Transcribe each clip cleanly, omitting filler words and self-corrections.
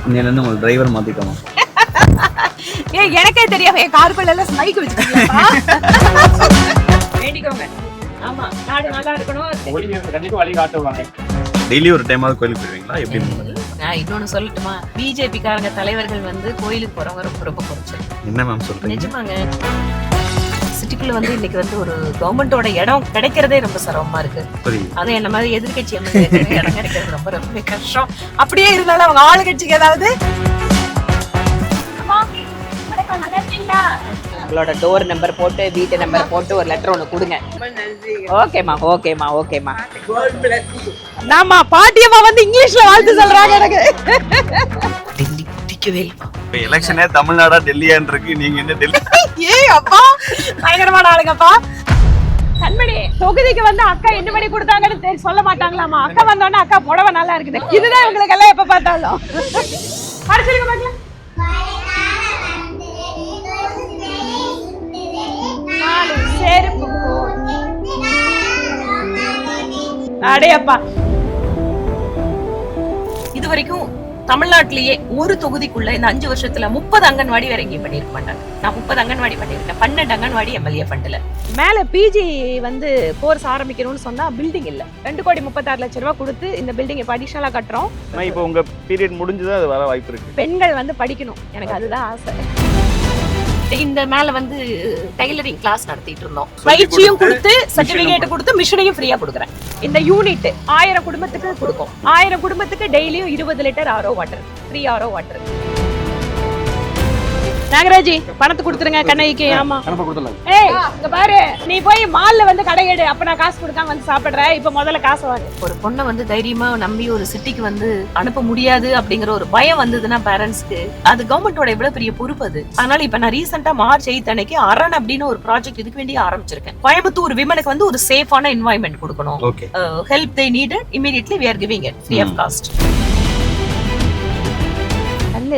இன்னையிலேருந்து உங்களுக்கு டிரைவர் மாற்றிக்கணும். எனக்கே தெரியும் என் காருக்குள்ள எல்லாம் ஸ்மைக் வச்சுக்கோங்க. வேண்டிக்கோங்க. ஆமா, நாடு நல்லா இருக்கணும். கண்டிப்பா வழி காட்டுவாங்க. டெய்லி ஒரு டைமாவது கோயிலுக்கு போயிருவீங்களா? எப்படி? நான் இன்னொன்னு சொல்லட்டுமா, பிஜேபி காரங்க தலைவர்கள் வந்து கோயிலுக்கு போறவங்க ரொம்ப ரொம்ப குறைச்சல். என்ன மேம் சொல்றீங்க? நிஜமாங்க. சிட்டிக்குள்ள வந்து இன்னைக்கு வந்து ஒரு கவர்மெண்டோட இடம் கிடைக்கிறதே ரொம்ப சிரமமா இருக்கு. அது என்ன மாதிரி எதிர்கட்சி இடம் கிடைக்கிறது ரொம்ப ரொம்ப கஷ்டம். அப்படியே இருந்தாலும் அவங்க ஆளுங்கட்சிக்கு ஏதாவது உங்களோட டோர் நம்பர் போட்டு வீட்டு நம்பர் போட்டு ஒரு லெட்டர் ஒன்று கொடுங்க. ஓகேமா ஓகேமா ஓகேமா. நாமா பாட்டியம்மா வந்து இங்கிலீஷ்ல வாழ்த்து சொல்றாங்க எனக்கு. டெல்லி பிடிக்கவே இல்லைப்பா. இப்போ எலெக்ஷனே தமிழ்நாடா டெல்லியான்னு இருக்கு. நீங்க என்ன டெல்லி? ஏய் அப்பா, பயங்கரமான ஆளுங்கப்பா. கண்மணி தொகுதிக்கு வந்து அக்கா என்ன பண்ணி கொடுத்தாங்கன்னு சொல்ல மாட்டாங்களாமா. அக்கா வந்தோடனே அக்கா புடவை நல்லா இருக்குது. இதுதான் இவங்களுக்கு எல்லாம் எப்ப பார்த்தாலும். படிச்சிருக்க பாக்கலாம். அடையப்பா, இது வரைக்கும் தமிழ்நாட்டிலேயே ஒரு தொகுதிக்குள்ள இந்த 5 வருஷத்துல 30 அங்கன்வாடி வேற எங்கேயும் பண்ணிருக்க மாட்டாங்க. நான் 30 அங்கன்வாடி பண்ணிருக்கேன். 12 அங்கன்வாடி எம்எல்ஏ ஃபண்ட்ல. மேல பிஜி வந்து கோர்ஸ் ஆரம்பிக்கணும்னு சொன்னா பில்டிங் இல்ல. 2,36,00,000 ரூபாய் கொடுத்து இந்த பில்டிங் இப்ப அடிஷனலா கட்டுறோம். இப்போ உங்க பீரியட் முடிஞ்சதா அது வர வாய்ப்பு இருக்கு. பெண்கள் வந்து படிக்கணும், எனக்கு அதுதான் ஆசை. இந்த மேல வந்து டைலரிங் கிளாஸ் நடத்திட்டு இருந்தோம். பயிற்சியும் கொடுத்து சர்டிபிகேட் கொடுத்து மிஷினையும் ஃப்ரீயா கொடுக்குறேன். இந்த யூனிட் 1000 குடும்பத்துக்கு கொடுக்கும். 1000 குடும்பத்துக்கு டெய்லியும் 20 litre RO water, free RO water. நாகராஜி பணத்தை கொடுத்துருங்க கண்ணைக்கு. ஆமா ஏய் இங்க பாரு, நீ போய் மால்ல வந்து கடையெடு, அப்ப நான் காசு கொடுக்காம வந்து சாப்பிடுறேன். இப்ப முதல்ல காசு வாங்க. ஒரு பொண்ணை வந்து தைரியமா நம்பி ஒரு சிட்டிக்கு வந்து அனுப்ப முடியாது அப்படிங்கிற ஒரு பயம் வந்ததுன்னா பேரண்ட்ஸ்க்கு, அது கவர்மெண்டோட எவ்வளவு பெரிய பொறுப்பு அது. அதனால இப்ப நான் ரீசெண்டா மார்ச் 8 அன்னைக்கு அரண் அப்படின்னு ஒரு ப்ராஜெக்ட் இதுக்கு வேண்டி ஆரம்பிச்சிருக்கேன். கோயம்புத்தூர் விமனுக்கு வந்து ஒரு சேஃபான என்வாயன்மெண்ட் கொடுக்கணும். Help they need immediately we are giving it free of cost.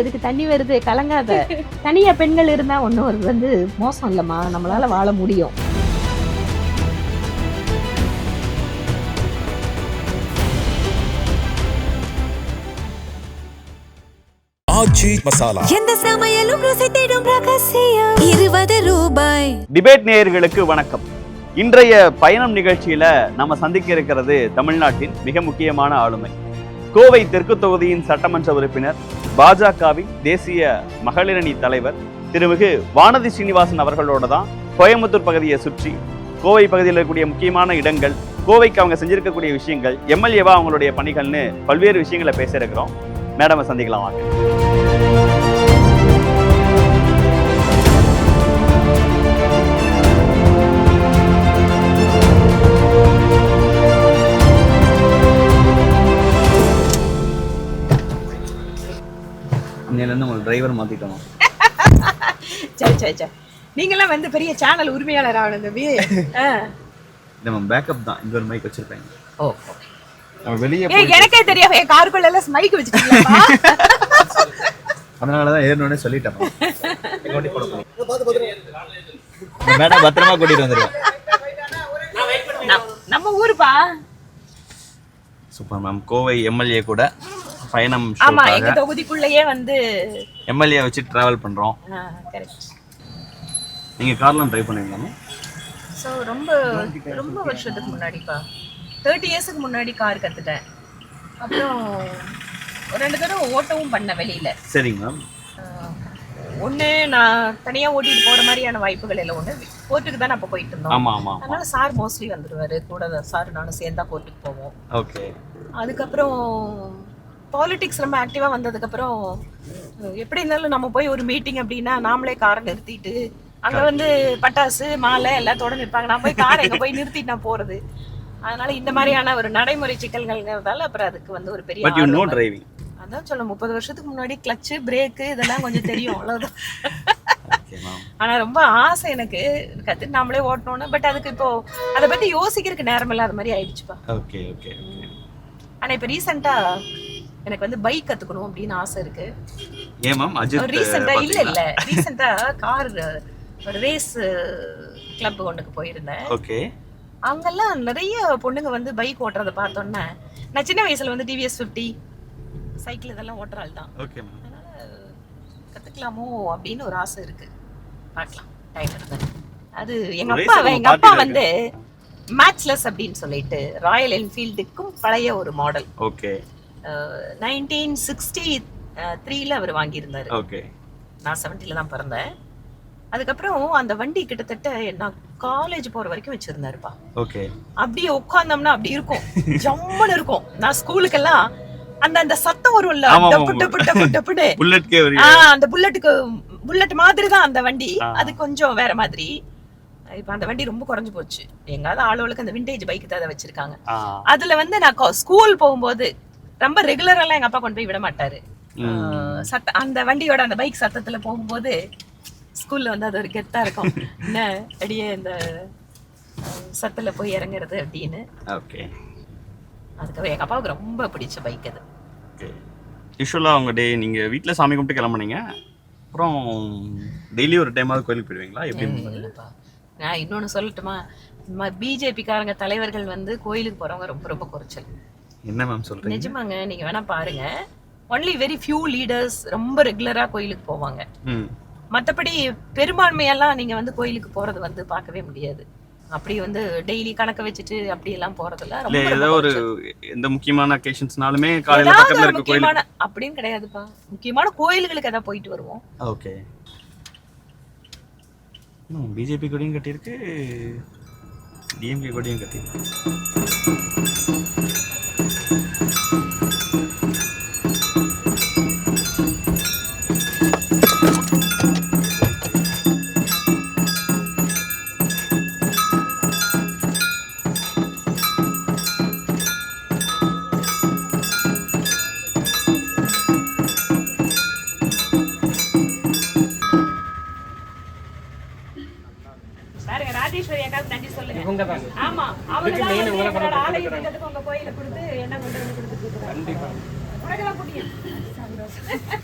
எதுக்கு தண்ணி வருது, கலங்காத. தனியா பெண்கள் இருந்தா ஒன்னும் வந்து மோசம் இல்லம்மா, நம்மளால வாழ முடியும். ஆச்சி மசாலா, எந்த சமையலும் ருசி தேடும் ரகசியம். 20 ரூபாய். டிபேட் நேயர்களுக்கு வணக்கம். இன்றைய பயணம் நிகழ்ச்சியில நம்ம சந்திக்க இருக்கிறது தமிழ்நாட்டின் மிக முக்கியமான ஆளுமை, கோவை தெற்கு தொகுதியின் சட்டமன்ற உறுப்பினர், பாஜகவின் தேசிய மகளிரணி தலைவர் திருமிகு வானதி ஸ்ரீனிவாசன் அவர்களோட தான் கோயம்புத்தூர் பகுதியை சுற்றி கோவை பகுதியில் இருக்கக்கூடிய முக்கியமான இடங்கள், கோவைக்கு அவங்க செஞ்சிருக்கக்கூடிய விஷயங்கள், எம்எல்ஏவா அவங்களுடைய பணிகள்னு பல்வேறு விஷயங்களை பேச இருக்கிறோம். மேடமை சந்திக்கலாம் வாங்க. இன்னையிலேருந்து உங்களுக்கு டிரைவர் மாற்றிக்கணும். சரி சரி சரி, நீங்களாம் வந்து பெரிய சேனல் உரிமையாளர் ஆகணும் தம்பி. நம்ம பேக்கப் தான். இங்க ஒரு மைக் வச்சிருப்பேன். ஓ வெளியே எனக்கே தெரியும் என் காருக்குள்ள எல்லாம் ஸ்மைக் வச்சுக்கோங்க. அதனாலதான் ஏறணும்னே சொல்லிட்டேன். மேடம் பத்திரமா கூட்டிட்டு வந்துருவேன். நம்ம ஊருப்பா. Super ma'am. கோவை எம்எல்ஏ கூட பயணம். ஆமா, எங்க தொகுதிக்குள்ளேயே வந்து எம்எல்ஏ வச்சு டிராவல் பண்றோம். கரெக்ட். நீங்க கார்லாம் டிரைவ் பண்ணுவீங்களா? சோ ரொம்ப ரொம்ப வருஷத்துக்கு முன்னாடிப்பா, 30 இயர்ஸ்க்கு முன்னாடி கார் கத்துட்டேன். அப்புறம் ஒரு 2 தடவை ஓட்டவும் பண்ண வெளியில. சரிங்க மேம். ஒண்ணு நான் தனியா ஓட்டிட்டு போற மாதிரியான வாய்ப்புகள் எல்லாம் ஒண்ணு, கோர்ட்டுக்கு தான் அப்ப போயிட்டு இருந்தோம். ஆமா ஆமா. அதனால சார் மோஸ்ட்லி வந்துருவாரு கூட. சார் நானும் சேர்ந்தா கோர்ட்டுக்கு போவோம். ஓகே. அதுக்கப்புறம் பாலிடிக்ஸ் ரொம்ப ஆக்டிவா வந்ததுக்கு அப்புறம் எப்படி இருந்தாலும் நம்ம போய் ஒரு மீட்டிங் அப்படின்னா நாமளே காரை நிறுத்திட்டு அங்க வந்து பட்டாசு மாலை எல்லாத்தோட நிற்பாங்க. நான் போய் காரை எங்க போய் நிறுத்திட்டு நான் போறது. அதனால இந்த மாதிரியான ஒரு நடைமுறை சிக்கல்கள்ங்கிறதால அப்புறம் அதுக்கு வந்து ஒரு பெரிய அதான் சொல்ல 30 வருஷத்துக்கு முன்னாடி கிளச்சு பிரேக்கு இதெல்லாம் கொஞ்சம் தெரியும், அவ்வளவுதான். ஆனா ரொம்ப ஆசை எனக்கு கத்து நாமளே ஓட்டணும்னு. பட் அதுக்கு இப்போ அதை பத்தி யோசிக்கிறதுக்கு நேரம் இல்லாத மாதிரி ஆயிடுச்சுப்பா. Okay okay. ஆனா இப்ப ரீசெண்டா எனக்கு வந்து பைக் கத்துக்கணும் அப்படின்னு ஆசை இருக்கு. ஏன் மேம்? அஜித் ரீசெண்டா இல்ல ரீசெண்டா கார் ஒரு ரேஸ் கிளப் ஒண்ணுக்கு போயிருந்தேன். ஓகே. அங்கெல்லாம் நிறைய பொண்ணுங்க வந்து பைக் ஓட்டுறதை பார்த்தோன்னே, நான் சின்ன வயசுல வந்து டிவிஎஸ் 50 சைக்கிள் இதெல்லாம் ஓட்டுற ஆள் தான். Okay ma'am. அதனால கத்துக்கலாமோ அப்படின்னு ஒரு ஆசை இருக்கு. பார்க்கலாம் டைம் இருந்தா. அது எங்க அப்பா வந்து மேட்ச்லெஸ் அப்படின்னு சொல்லிட்டு ராயல் என்ஃபீல்டுக்கும் பழைய ஒரு மாடல். ஓகே. 1963ல அவர் வாங்கியிருந்தாரு. ஓகே. நான் 70ல தான் பிறந்தேன். அதுக்கப்புறம் அந்த வண்டி கிட்டத்தட்ட நான் காலேஜ் போற வரைக்கும் வச்சிருந்தாருப்பா. ஓகே. அப்படியே உட்கார்ந்தோம்னா அப்படி இருக்கும், ஜம்முன்னு இருக்கும். நான் ஸ்கூலுக்கெல்லாம் அந்த சத்தம் வரும்ல, டப்பு டப்பு டப்பு டப்புன்னு புல்லட்கே வரி. அந்த புல்லட் மாதிரி தான் அந்த வண்டி. அது கொஞ்சம் வேற மாதிரி. இப்ப அந்த வண்டி ரொம்ப குறைஞ்சு போச்சு. எங்காவது ஆளுகளுக்கு அந்த விண்டேஜ் பைக் தான் வச்சிருக்காங்க. அதுல வந்து நான் ஸ்கூல் போகும்போது ரொம்ப ரெகுலரெல்லாம் எங்க அப்பா கொண்டு போய் விட மாட்டாரு. அந்த வண்டியோட அந்த பைக் சத்தத்துல போகும்போது ஸ்கூல்ல வந்து அது ஒரு கெத்தா இருக்கும். என்ன அப்படியே இந்த சத்துல போய் இறங்குறது அப்படின்னு. ஓகே. அதுக்கப்புறம் எங்க அப்பாவுக்கு ரொம்ப பிடிச்ச பைக் அது. ஓகே. யூஷுவலா உங்க டே நீங்க வீட்ல சாமி கும்பிட்டு கிளம்புனீங்க, அப்புறம் டெய்லி ஒரு டைமாவது கோயிலுக்கு போயிடுவீங்களா? எப்படி? இல்லப்பா, நான் இன்னொன்னு சொல்லட்டுமா? பிஜேபி காரங்க தலைவர்கள் வந்து கோயிலுக்கு போறவங்க ரொம்ப ரொம்ப குறைச்சல். என்ன மேம் சொல்றீங்க? நிஜமாங்க, நீங்க வேணா பாருங்க. ஒன்லி வெரி ஃபியூ லீடர்ஸ் ரொம்ப ரெகுலரா கோயிலுக்கு போவாங்க. மற்றபடி பெரும்பான்மையெல்லாம் நீங்க வந்து கோயிலுக்கு போறது வந்து பார்க்கவே முடியாது. அப்படி வந்து டெய்லி கணக்கு வச்சுட்டு அப்படி எல்லாம் போறதுல ரொம்ப ஏதோ ஒரு எந்த முக்கியமான அகேஷன்ஸ்னாலுமே காலையில பக்கத்துல இருக்க கோயில் அப்படின்னு கிடையாதுப்பா. முக்கியமான கோயில்களுக்கு ஏதாவது போயிட்டு வருவோம். ஓகே. பிஜேபி கொடியும் கட்டியிருக்கு, டிஎம்கே கொடியும் கட்டியிருக்கு. ராஜேஸ்வரி அக்காவுக்கு நன்றி சொல்லுங்க. ஆமா, அவங்க தான் எங்களோட ஆலய திட்டத்துக்கு உங்க கோயில கொடுத்து என்ன கொண்டு வந்து கொடுத்துட்டு இருக்காங்க. கண்டிப்பா உனக்கெல்லாம் புரியும்,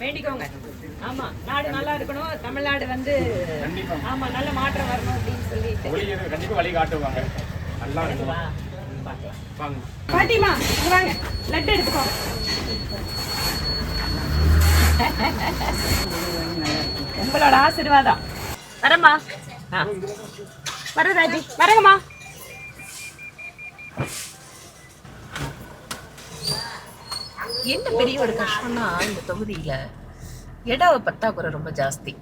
வேண்டிக்கோங்க. ஆமா, நாடு நல்லா இருக்கணும், தமிழ்நாடு வந்து ஆமா நல்ல மாற்றம் வரணும் அப்படின்னு சொல்லிட்டு கண்டிப்பா வழி காட்டுவாங்க. நல்லா இருக்குவா. வாங்க பாட்டிமா, வாங்க லட்டு எடுத்துக்கோ. உங்களோட ஆசீர்வாதம். வரமா? வர ராஜி, வரங்கம்மா. என்ன பெரிய ஒரு கஷ்டம்னா, இந்த தொகுதியில இட பற்றாக்குறை ரொம்ப ஜாஸ்தி.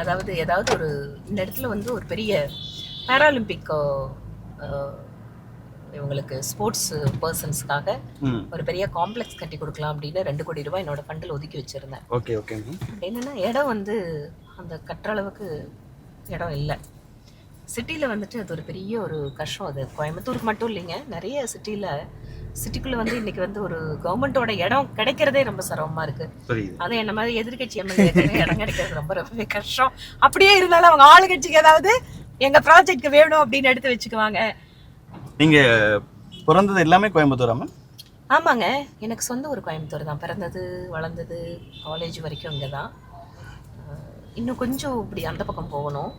அதாவது ஏதாவது ஒரு இந்த இடத்துல வந்து ஒரு பெரிய பாராலிம்பிக் இவங்களுக்கு ஸ்போர்ட்ஸ் பர்சன்ஸ்க்காக ஒரு பெரிய காம்ப்ளெக்ஸ் கட்டி கொடுக்கலாம் அப்படின்னு 2 கோடி ரூபாய் என்னோட ஃபண்டில் ஒதுக்கி வச்சிருந்தேன். Okay okay. என்னன்னா இடம் வந்து அந்த கட்டுற அளவுக்கு இடம் இல்லை. சிட்டியில் வந்துட்டு அது ஒரு பெரிய ஒரு கஷ்டம். அது கோயம்புத்தூருக்கு மட்டும் இல்லைங்க, நிறைய சிட்டிக்குள்ளே வந்து இன்னைக்கு வந்து ஒரு கவர்மெண்ட்டோட இடம் கிடைக்கிறதே ரொம்ப சிரமமாக இருக்கு. அதை என்ன மாதிரி எதிர்கட்சி எம்எல்ஏ இடம் கிடைக்கிறது ரொம்ப ரொம்பவே கஷ்டம். அப்படியே இருந்தாலும் அவங்க ஆளுங்கட்சிக்கு ஏதாவது எங்க ப்ராஜெக்ட்க்கு வேணும் அப்படின்னு எடுத்து வச்சுக்குவாங்க. நீங்க பிறந்தது எல்லாமே கோயம்புத்தூரா மேம்? ஆமாங்க, எனக்கு சொந்த ஒரு கோயம்புத்தூர் தான். பிறந்தது வளர்ந்தது காலேஜ் வரைக்கும் இங்கே தான். இன்னும் கொஞ்சம் இப்படி அந்த பக்கம் போகணும்,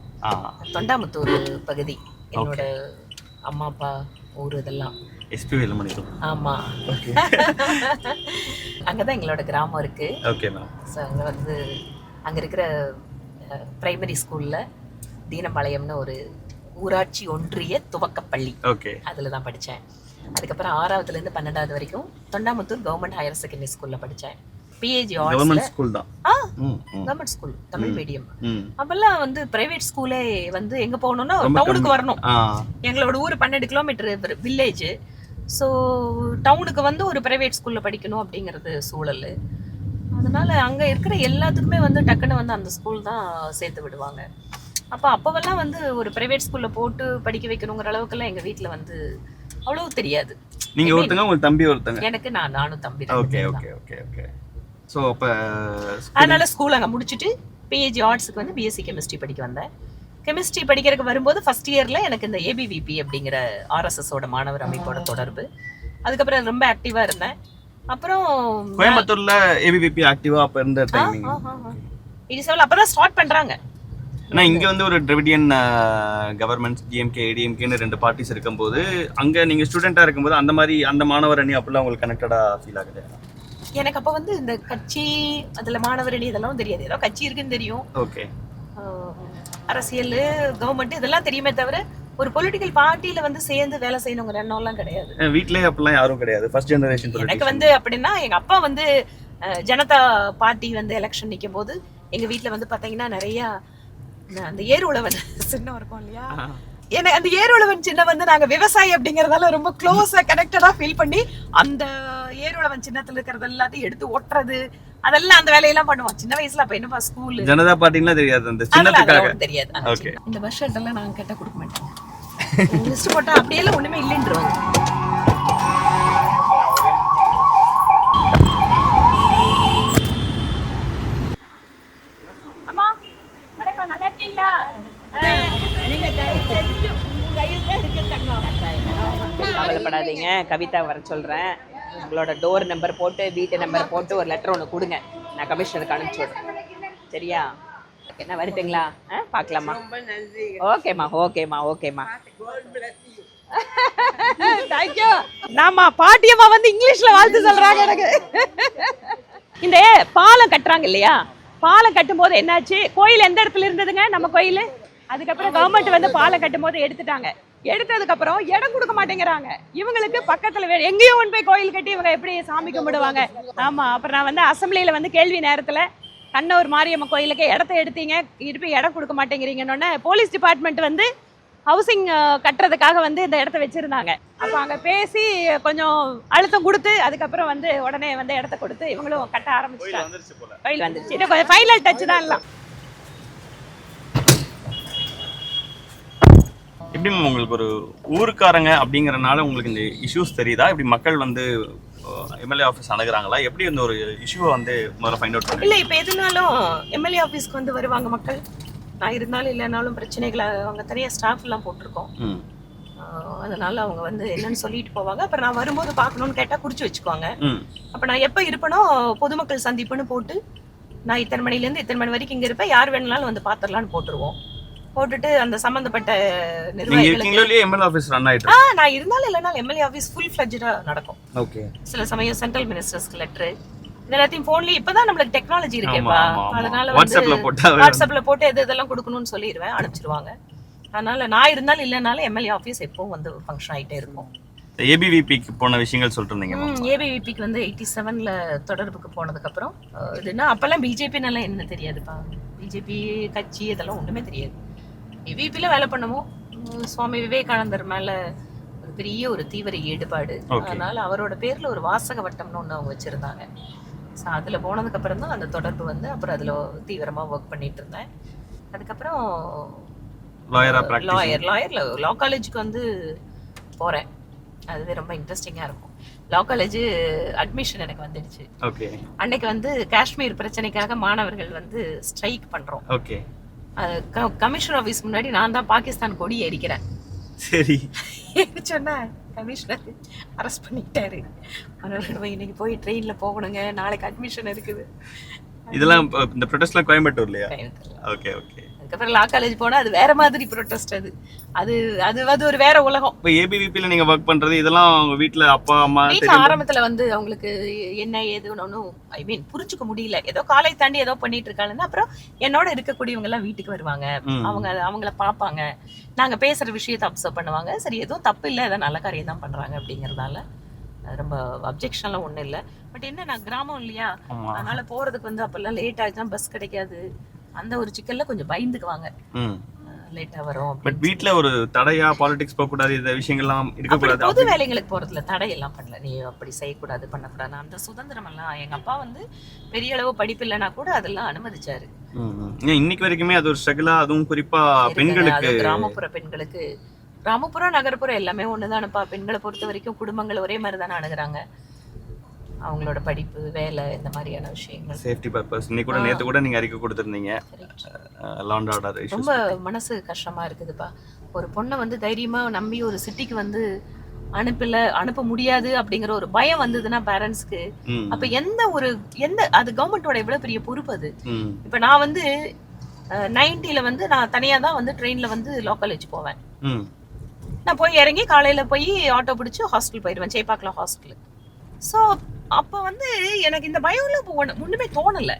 தொண்டாமுத்தூர் பகுதி என்னோட அம்மா அப்பா ஊர் இதெல்லாம். எஸ்பி வேலுமணி. ஆமா, அங்கதான் எங்களோட கிராமம் இருக்கு. Okay ma'am. ஸோ அங்கே வந்து அங்கே இருக்கிற பிரைமரி ஸ்கூல்ல தீனபாளையம்னு ஒரு ஊராட்சி ஒன்றிய துவக்கப்பள்ளி, ஓகே, அதில் தான் படித்தேன். அதுக்கப்புறம் 6வதுலேருந்து 12வது வரைக்கும் தொண்டாமுத்தூர் கவர்மெண்ட் ஹையர் செகண்டரி ஸ்கூலில் படித்தேன். பிஏஜி கவர்மெண்ட் ஸ்கூல் தான். Government school, Tamil medium. அப்பெல்லாம் வந்து பிரைவேட் ஸ்கூலே வந்து எங்க போகணும்னா டவுனுக்கு வரணும். எங்களோட ஊர் 12 கிலோமீட்டர் வில்லேஜ். ஸோ டவுனுக்கு வந்து ஒரு பிரைவேட் ஸ்கூல்ல படிக்கணும் அப்படிங்கிறது சூழல். அதனால அங்க இருக்கிற எல்லாத்துக்குமே வந்து டக்குன்னு வந்து அந்த ஸ்கூல் தான் சேர்த்து விடுவாங்க. அப்போவெல்லாம் வந்து ஒரு பிரைவேட் ஸ்கூல்ல போட்டு படிக்க வைக்கணுங்கிற அளவுக்குலாம் எங்க வீட்டுல வந்து அவ்வளவு தெரியாது. நீங்க ஒருத்தங்க, உங்க தம்பி ஒருத்தங்க? எனக்கு நானும் தம்பி. Okay okay okay okay. So அப்போ அதனால ஸ்கூல் அங்கே முடிச்சுட்டு பிஏஜி ஆர்ட்ஸுக்கு வந்து பிஎஸ்சி கெமிஸ்ட்ரி படிக்க வந்தேன். கெமிஸ்ட்ரி படிக்கிறதுக்கு வரும்போது ஃபர்ஸ்ட் இயர்ல எனக்கு இந்த ஏபிவிபி அப்படிங்கிற ஆர்எஸ்எஸோட மாணவர் அமைப்போட தொடர்பு. அதுக்கப்புறம் ரொம்ப ஆக்டிவா இருந்தேன். அப்புறம் கோயம்புத்தூர்ல ஏபிவிபி ஆக்டிவா அப்ப இருந்த டைமிங் இடிசவல் அப்பதான் ஸ்டார்ட் பண்றாங்க. ஆனா இங்க வந்து ஒரு டிராவிடியன் கவர்மெண்ட் டிஎம்கே ஏடிஎம்கேன்னு 2 பார்ட்டிஸ் இருக்கும்போது அங்க நீங்க ஸ்டூடெண்டா இருக்கும்போது அந்த மாதிரி அந்த மாணவர் அணி அப்படிலாம் உங்களுக்கு கனெக்டடா ஃபீல் ஆகுது? எனக்கு அப்ப வந்து இந்த கட்சி அதுல மாணவரணி இதெல்லாம் தெரியாது. ஏதோ கட்சி இருக்குன்னு தெரியும். ஓகே. அரசியல், கவர்மெண்ட் இதெல்லாம் தெரியுமே தவிர ஒரு பொலிட்டிக்கல் பார்ட்டியில வந்து சேர்ந்து வேலை செய்யணுங்கிற எண்ணம்லாம் கிடையாது. வீட்லயே அப்பெல்லாம் யாரும் கிடையாது. First generation. எனக்கு வந்து அப்படின்னா எங்க அப்பா வந்து ஜனதா பார்ட்டி வந்து எலெக்ஷன் நிற்கும் போது எங்க வீட்டுல வந்து பாத்தீங்கன்னா நிறைய அந்த ஏறுழவன் சின்னம் இருக்கும் இல்லையா, எனக்கு அந்த ஏறுழவன் சின்னம் வந்து நாங்க விவசாயி அப்படிங்கறதால ரொம்ப க்ளோஸா கனெக்டடா ஃபீல் பண்ணி அந்த ஏறுழவன் சின்னத்துல இருக்கிறது எல்லாத்தையும் எடுத்து ஒட்டுறது அதெல்லாம் அந்த வேலையெல்லாம் பண்ணுவோம் சின்ன வயசுல. அப்ப என்னப்பா ஸ்கூல் ஜனதா பார்ட்டினா தெரியாது, அந்த சின்னத்துக்காக தெரியாது. இந்த பஸ் ஷர்ட் எல்லாம் நாங்க கேட்டா கொடுக்க மாட்டோம். லிஸ்ட் போட்டா அப்படியெல்லாம் ஒண்ணுமே இல்லைன்றவாங்க. கவலைப்படாதீங்க, கவிதா வர சொல்றேன். உங்களோட டோர் நம்பர் போட்டு வீட்டு நம்பர் போட்டு ஒரு லெட்டர் ஒன்று கொடுங்க, நான் கமிஷனருக்கு அனுப்பிச்சி விடுறேன். சரியா? என்ன வருதுங்களா? பார்க்கலாமா? ஓகேம்மா ஓகேம்மா ஓகேம்மா தேங்க்யூ. நாமா பாட்டியம்மா வந்து இங்கிலீஷ்ல வாழ்த்து சொல்றாங்க எனக்கு. இந்த பாலம் கட்டுறாங்க இல்லையா, பாலம் கட்டும் போது என்னாச்சு, கோயில் எந்த இடத்துல இருந்ததுங்க நம்ம கோயில், அதுக்கப்புறம் கவர்மெண்ட் வந்து பாலம் கட்டும் போது எடுத்துட்டாங்க. எடுத்ததுக்கு அப்புறம் இடம் கொடுக்க மாட்டேங்கிறாங்க. இவங்களுக்கு பக்கத்துல எங்கேயும் ஒன்று போய் கோயில் கட்டி இவங்க எப்படி சாமி கும்பிடுவாங்க? ஆமா. அப்புறம் நான் வந்து அசம்பிளியில வந்து கேள்வி நேரத்துல கண்ணூர் மாரியம்மன் கோயிலுக்கு இடத்த எடுத்தீங்க, இருப்பி இடம் கொடுக்க மாட்டேங்கிறீங்கன்னு போலீஸ் டிபார்ட்மெண்ட் வந்து ஹவுசிங் கட்டுறதுக்காக வந்து இந்த இடத்த வச்சிருந்தாங்க. அப்போ அங்கே பேசி கொஞ்சம் அழுத்தம் கொடுத்து அதுக்கப்புறம் வந்து உடனே வந்து இடத்த கொடுத்து இவங்களும் கட்ட ஆரம்பிச்சிட்டாங்க. கோயில் வந்துருச்சு. இன்னும் கொஞ்சம் ஃபைனல் டச் தான் எல்லாம். எப்படி உங்களுக்கு ஒரு ஊருக்காரங்க அப்படிங்கறனால உங்களுக்கு இந்த இஷ்யூஸ் தெரியுதா? இப்படி மக்கள் வந்து எம்எல்ஏ ஆஃபீஸ் அணுகுறாங்களா? எப்படி இந்த ஒரு இஷ்யூவை வந்து முதல்ல ஃபைண்ட் அவுட் பண்ணுங்க? இல்லை, இப்போ எதுனாலும் எம்எல்ஏ ஆஃபீஸ்க்கு வந்து வருவாங்க மக்கள். நான் இருந்தாலும் இல்லைனாலும் பிரச்சனைகளை அவங்க தனியாக ஸ்டாஃப் எல்லாம் போட்டிருக்கோம். அதனால அவங்க வந்து என்னன்னு சொல்லிட்டு போவாங்க. அப்புறம் நான் வரும்போது பார்க்கணும்னு கேட்டால் குறிச்சு வச்சுக்குவாங்க. அப்போ நான் எப்போ இருப்பேனோ பொதுமக்கள் சந்திப்புன்னு போட்டு நான் இத்தனை மணிலேருந்து இத்தனை மணி வரைக்கும் இங்கே இருப்பேன், யார் வேணுனாலும் வந்து பார்த்துடலான்னு போட்டுருவோம். போட்டுட்டு அந்த சம்பந்தப்பட்ட நிர்வாகிகளுக்கு நான் இருந்தாலும் இல்லைனாலும் எம்எல்ஏ ஆஃபீஸ் ஃபுல் ஃபிளட்ஜா நடக்கும். சில சமயம் சென்ட்ரல் மினிஸ்டர்ஸ்க்கு லெட்டரு எல்லாத்தையும் போன்லயே இப்பதான் நம்மளுக்கு டெக்னாலஜி இருக்கேப்பா, அதனால வாட்ஸ்அப்ல போட்டு எது இதெல்லாம் கொடுக்கணும்னு சொல்லிடுவேன், அனுப்பிச்சிருவாங்க. அதனால நான் இருந்தாலும் இல்லைனாலும் எம்எல்ஏ ஆஃபீஸ் எப்பவும் வந்து ஃபங்க்ஷன் ஆகிட்டே இருக்கும். ஏபிவிபிக்கு போன விஷயங்கள் சொல்லிருந்தீங்க. ஏபிவிபிக்கு வந்து 87ல தொடர்புக்கு போனதுக்கு அப்புறம் இதுன்னா அப்பெல்லாம் பிஜேபினால என்ன தெரியாதுப்பா, பிஜேபி கட்சி இதெல்லாம் ஒண்ணுமே தெரியாது. ஏபிவிபில வேலை பண்ணுவோம். சுவாமி விவேகானந்தர் மேல ஒரு பெரிய ஒரு தீவிர ஈடுபாடு, அதனால அவரோட பேர்ல ஒரு வாசக வட்டம்னு ஒண்ணு அவங்க வச்சிருந்தாங்க. ஸோ அதுல போனதுக்கு அப்புறம் தான் அந்த தொடர்பு வந்து அப்புறம் அதுல தீவிரமா ஒர்க் பண்ணிட்டு இருந்தேன். அதுக்கப்புறம் லா காலேஜுக்கு வந்து போறேன். அதுவே ரொம்ப இன்ட்ரெஸ்டிங்கா இருக்கும். லா காலேஜ் அட்மிஷன் எனக்கு வந்துடுச்சு. அன்னைக்கு வந்து காஷ்மீர் பிரச்சனைக்காக மாணவர்கள் வந்து ஸ்ட்ரைக் பண்றோம். கமிஷனர் ஆஃபீஸ் முன்னாடி நான் தான் பாகிஸ்தான் கொடி எரிக்கிறேன். சரி சொன்ன கமிஷனர் அரெஸ்ட் பண்ணிட்டாரு. இன்னைக்கு போய் ட்ரெயின்ல போகணுங்க, நாளைக்கு அட்மிஷன் இருக்குது. இதெல்லாம் இந்த ப்ரொடெஸ்ட்லாம் கோயம்புத்தூர்லயா? Okay okay. அதுக்கப்புறம் லா காலேஜ் போனா அது வேற மாதிரி ப்ரொடெஸ்ட். அது அது ஒரு வேற உலகம். இப்போ ஏபிவிபில நீங்க ஒர்க் பண்றது இதெல்லாம் உங்க வீட்ல அப்பா அம்மா வீட்ல ஆரம்பத்துல வந்து அவங்களுக்கு என்ன ஏதுன்னு ஐ மீன் புரிஞ்சுக்க முடியல. ஏதோ காலேஜ் தாண்டி ஏதோ பண்ணிட்டு இருக்காங்கன்னா அப்புறம் என்னோட இருக்கக்கூடியவங்க எல்லாம் வீட்டுக்கு வருவாங்க, அவங்கள பாப்பாங்க, நாங்க பேசுற விஷயத்தை அப்சர்வ் பண்ணுவாங்க. சரி எதுவும் தப்பு இல்லை, ஏதோ நல்ல காரியம் தான் பண்றாங்க அப்படிங்கறதால ரொம்ப அப்ஜெக்ஷன்லாம் ஒண்ணும் இல்லை. பட் என்ன நான் கிராமம் இல்லையா, அதனால போறதுக்கு வந்து அப்பெல்லாம் லேட் ஆச்சுன்னா பஸ் கிடைக்காது. அந்த ஒரு சிக்கல்ல கொஞ்சம் பயந்துக்குவாங்க, லேட்டா வரும். பட் வீட்ல ஒரு தடையா பாலிடிக்ஸ் போக கூடாது, இந்த விஷயங்கள்லாம் இருக்க கூடாது, பொது வேலைகளுக்கு போறதுல தடை எல்லாம் பண்ணல. நீ அப்படி செய்யக்கூடாது பண்ணக்கூடாது அந்த சுதந்திரம் எல்லாம் எங்க அப்பா வந்து பெரிய அளவு படிப்பு இல்லைன்னா கூட அதெல்லாம் அனுமதிச்சாரு. இன்னைக்கு வரைக்குமே அது ஒரு ஸ்ட்ரகிளா, அதுவும் குறிப்பா பெண்களுக்கு, கிராமப்புற பெண்களுக்கு, கிராமப்புறம் நகர்ப்புறம் எல்லாமே ஒண்ணுதானப்பா. பெண்களை பொறுத்த வரைக்கும் குடும்பங்கள் ஒரே மாதிரி தானே அணுகுறாங்க. அவங்களோட படிப்பு, வேலை, இந்த மாதிரியான விஷயங்கள், சேஃப்டி பர்பஸ். இன்னைக்கு கூட நேத்து கூட நீங்க அறிக்கை கொடுத்திருந்தீங்க. ரொம்ப மனசு கஷ்டமா இருக்குதுப்பா. ஒரு பொண்ணை வந்து தைரியமா நம்பி ஒரு சிட்டிக்கு வந்து அனுப்ப முடியாது அப்படிங்கிற ஒரு பயம் வந்ததுன்னா பேரண்ட்ஸ்க்கு, அப்ப எந்த அது கவர்மெண்டோட எவ்வளவு பெரிய பொறுப்பு அது. இப்ப நான் வந்து 90ல வந்து நான் தனியா தான் வந்து ட்ரெயின்ல வந்து லா காலேஜ் போவேன். நான் போய் இறங்கி காலையில போய் ஆட்டோ பிடிச்சி ஹாஸ்டல் போயிடுவேன், சேப்பாக்கலாம் ஹாஸ்டல். ஸோ அப்ப வந்து எனக்கு இந்த பயம்லாம் ஒண்ணுமே தோணல.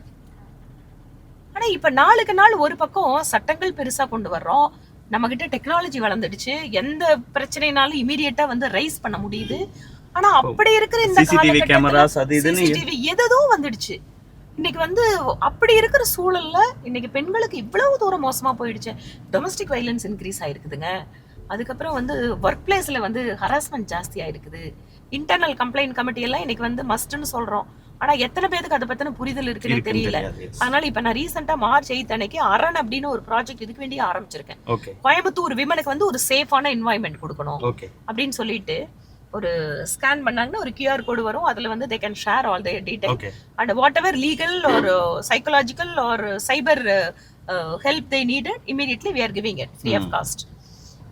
ஆனா இப்ப நாளுக்கு நாள் ஒரு பக்கம் சட்டங்கள் பெருசா கொண்டு வர்றோம், நம்ம கிட்ட டெக்னாலஜி வளர்ந்துடுச்சு, எந்த பிரச்சனைனாலும் இமீடியட்டா வந்து ரைஸ் பண்ண முடியுது. ஆனா அப்படி இருக்கிற இந்த CCTV எதோ வந்துடுச்சு. இன்னைக்கு வந்து அப்படி இருக்கிற சூழல்ல இன்னைக்கு பெண்களுக்கு இவ்வளவு தூரம் மோசமா போயிடுச்சு. டொமஸ்டிக் வயலன்ஸ் இன்க்ரீஸ் ஆயிருக்குதுங்க. அதுக்கப்புறம் வந்து ஒர்க் பிளேஸ்ல வந்து ஹராஸ்மெண்ட் ஜாஸ்தி ஆயிருக்குது. இன்டர்னல் கம்ப்ளைண்ட் கமிட்டி எல்லாம் இன்னைக்கு வந்து மஸ்ட்னு சொல்றோம். ஆனா எத்தனை பேருக்கு அதை பத்தின புரிதல் இருக்குன்னு தெரியல. அதனால இப்ப நான் ரீசெண்டா March 8 அன்னைக்கு அரண் அப்படின்னு ஒரு ப்ராஜெக்ட் இதுக்கு வேண்டி ஆரம்பிச்சிருக்கேன். கோயம்புத்தூர் விமனுக்கு வந்து ஒரு சேஃபான என்வாயன்மெண்ட் கொடுக்கணும் அப்படின்னு சொல்லிட்டு ஒரு ஸ்கேன் பண்ணாங்கன்னா ஒரு QR கோடு வரும். அதுல வந்து they can share all their detail and whatever legal or psychological or cyber help they needed, immediately we are giving it free of cost.